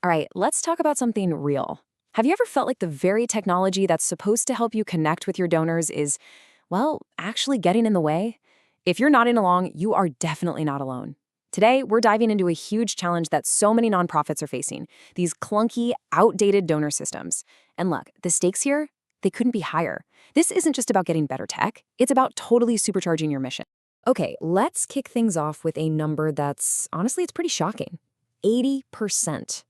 All right, let's talk about something real. Have you ever felt like the very technology that's supposed to help you connect with your donors is, well, actually getting in the way? If you're nodding along, you are definitely not alone. Today, we're diving into a huge challenge that so many nonprofits are facing, these clunky, outdated donor systems. And look, the stakes here, they couldn't be higher. This isn't just about getting better tech, it's about totally supercharging your mission. Okay, let's kick things off with a number that's, honestly, it's pretty shocking. 80%.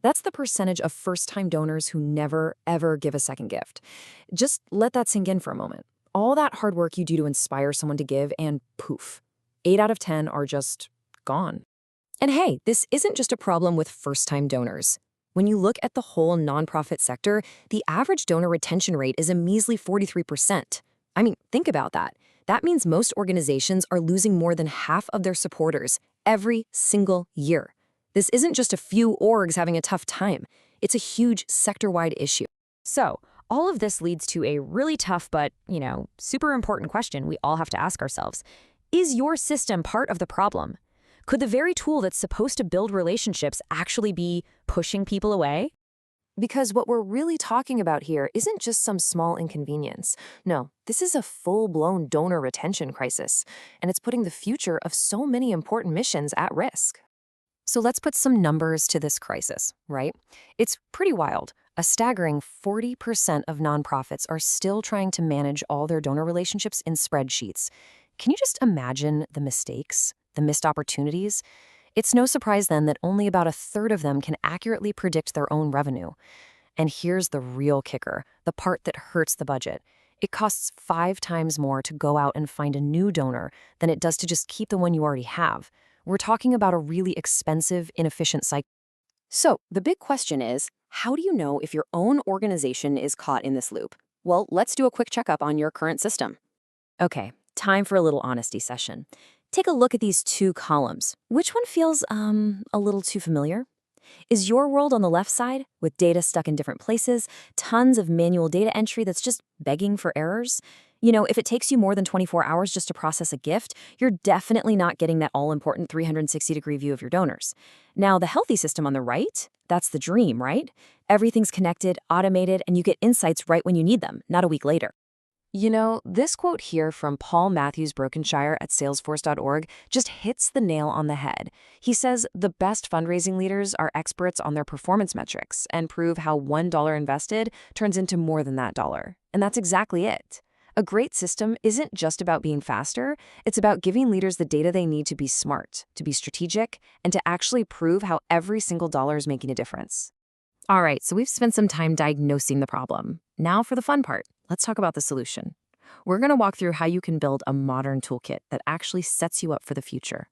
That's the percentage of first-time donors who never, ever give a second gift. Just let that sink in for a moment. All that hard work you do to inspire someone to give, and poof, 8 out of 10 are just gone. And hey, this isn't just a problem with first-time donors. When you look at the whole nonprofit sector, the average donor retention rate is a measly 43%. I mean, think about that. That means most organizations are losing more than half of their supporters every single year. This isn't just a few orgs having a tough time. It's a huge sector-wide issue. So, all of this leads to a really tough but, super important question we all have to ask ourselves. Is your system part of the problem? Could the very tool that's supposed to build relationships actually be pushing people away? Because what we're really talking about here isn't just some small inconvenience. No, this is a full-blown donor retention crisis, and it's putting the future of so many important missions at risk. So let's put some numbers to this crisis, right? It's pretty wild. A staggering 40% of nonprofits are still trying to manage all their donor relationships in spreadsheets. Can you just imagine the mistakes, the missed opportunities? It's no surprise then that only about a third of them can accurately predict their own revenue. And here's the real kicker, the part that hurts the budget. It costs 5 times more to go out and find a new donor than it does to just keep the one you already have. We're talking about a really expensive, inefficient cycle. So the big question is, how do you know if your own organization is caught in this loop? Well, let's do a quick checkup on your current system. Okay, time for a little honesty session. Take a look at these 2 columns. Which one feels, a little too familiar? Is your world on the left side, with data stuck in different places, tons of manual data entry that's just begging for errors? If it takes you more than 24 hours just to process a gift, you're definitely not getting that all-important 360-degree view of your donors. Now, the healthy system on the right, that's the dream, right? Everything's connected, automated, and you get insights right when you need them, not a week later. This quote here from Paul Matthews Brokenshire at Salesforce.org just hits the nail on the head. He says the best fundraising leaders are experts on their performance metrics and prove how $1 invested turns into more than that dollar. And that's exactly it. A great system isn't just about being faster, it's about giving leaders the data they need to be smart, to be strategic, and to actually prove how every single dollar is making a difference. All right, so we've spent some time diagnosing the problem. Now for the fun part. Let's talk about the solution. We're going to walk through how you can build a modern toolkit that actually sets you up for the future.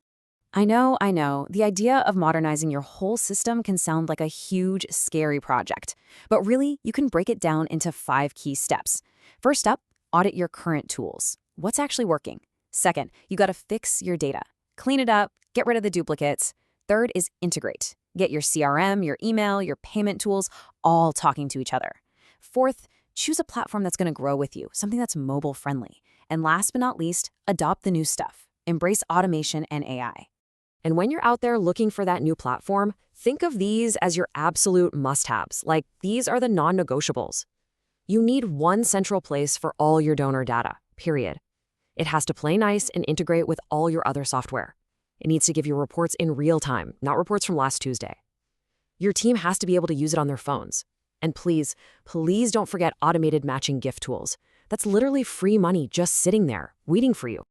I know. The idea of modernizing your whole system can sound like a huge, scary project. But really, you can break it down into 5 key steps. First up, audit your current tools. What's actually working? Second, you got to fix your data. Clean it up, get rid of the duplicates. Third is integrate. Get your CRM, your email, your payment tools all talking to each other. Fourth, choose a platform that's going to grow with you, something that's mobile friendly. And last but not least, adopt the new stuff. Embrace automation and AI. And when you're out there looking for that new platform, think of these as your absolute must-haves. Like, these are the non-negotiables. You need one central place for all your donor data, period. It has to play nice and integrate with all your other software. It needs to give you reports in real time, not reports from last Tuesday. Your team has to be able to use it on their phones. And please don't forget automated matching gift tools. That's literally free money just sitting there, waiting for you.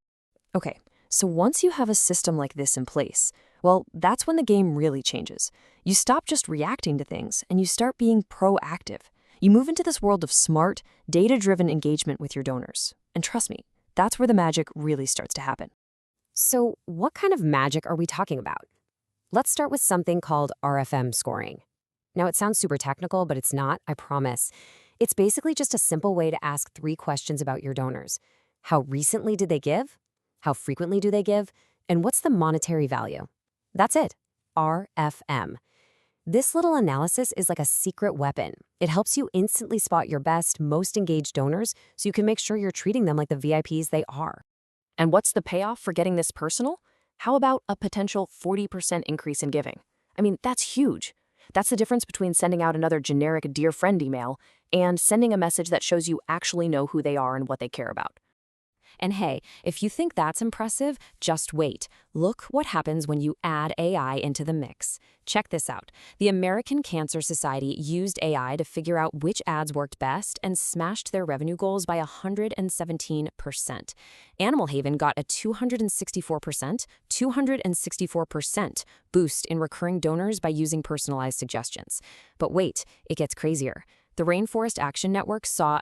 Okay, so once you have a system like this in place, well, that's when the game really changes. You stop just reacting to things, and you start being proactive. You move into this world of smart, data-driven engagement with your donors. And trust me, that's where the magic really starts to happen. So what kind of magic are we talking about? Let's start with something called RFM scoring. Now, it sounds super technical, but it's not, I promise. It's basically just a simple way to ask 3 questions about your donors. How recently did they give? How frequently do they give? And what's the monetary value? That's it. RFM. This little analysis is like a secret weapon. It helps you instantly spot your best, most engaged donors so you can make sure you're treating them like the VIPs they are. And what's the payoff for getting this personal? How about a potential 40% increase in giving? I mean, that's huge. That's the difference between sending out another generic Dear Friend email and sending a message that shows you actually know who they are and what they care about. And hey, if you think that's impressive, just wait. Look what happens when you add AI into the mix. Check this out. The American Cancer Society used AI to figure out which ads worked best and smashed their revenue goals by 117%. Animal Haven got a 264% boost in recurring donors by using personalized suggestions. But wait, it gets crazier. The Rainforest Action Network saw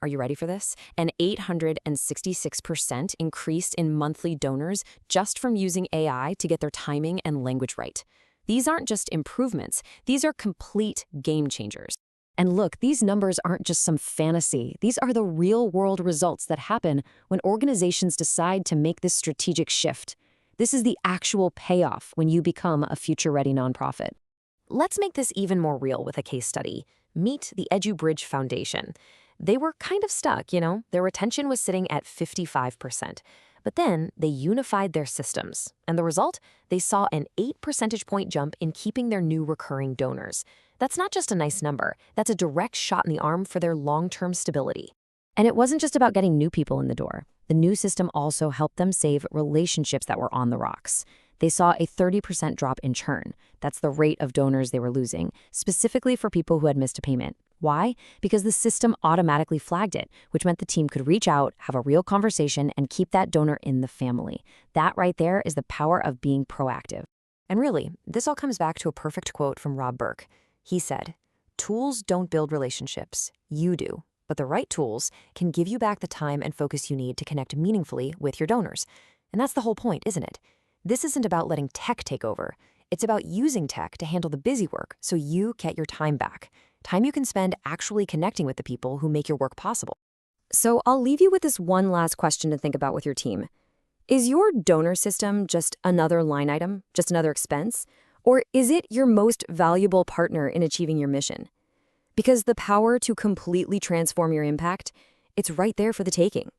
are you ready for this? An 866% increase in monthly donors just from using AI to get their timing and language right. These aren't just improvements, these are complete game changers. And look, these numbers aren't just some fantasy. These are the real-world results that happen when organizations decide to make this strategic shift. This is the actual payoff when you become a future-ready nonprofit. Let's make this even more real with a case study. Meet the EduBridge Foundation. They were kind of stuck, Their retention was sitting at 55%. But then they unified their systems. And the result? They saw an 8 percentage point jump in keeping their new recurring donors. That's not just a nice number. That's a direct shot in the arm for their long-term stability. And it wasn't just about getting new people in the door. The new system also helped them save relationships that were on the rocks. They saw a 30% drop in churn. That's the rate of donors they were losing, specifically for people who had missed a payment. Why? Because the system automatically flagged it, which meant the team could reach out, have a real conversation, and keep that donor in the family. That right there is the power of being proactive. And really, this all comes back to a perfect quote from Rob Burke. He said, "Tools don't build relationships, you do. But the right tools can give you back the time and focus you need to connect meaningfully with your donors." And that's the whole point, isn't it? This isn't about letting tech take over. It's about using tech to handle the busy work so you get your time back. Time you can spend actually connecting with the people who make your work possible. So I'll leave you with this one last question to think about with your team. Is your donor system just another line item, just another expense? Or is it your most valuable partner in achieving your mission? Because the power to completely transform your impact, it's right there for the taking.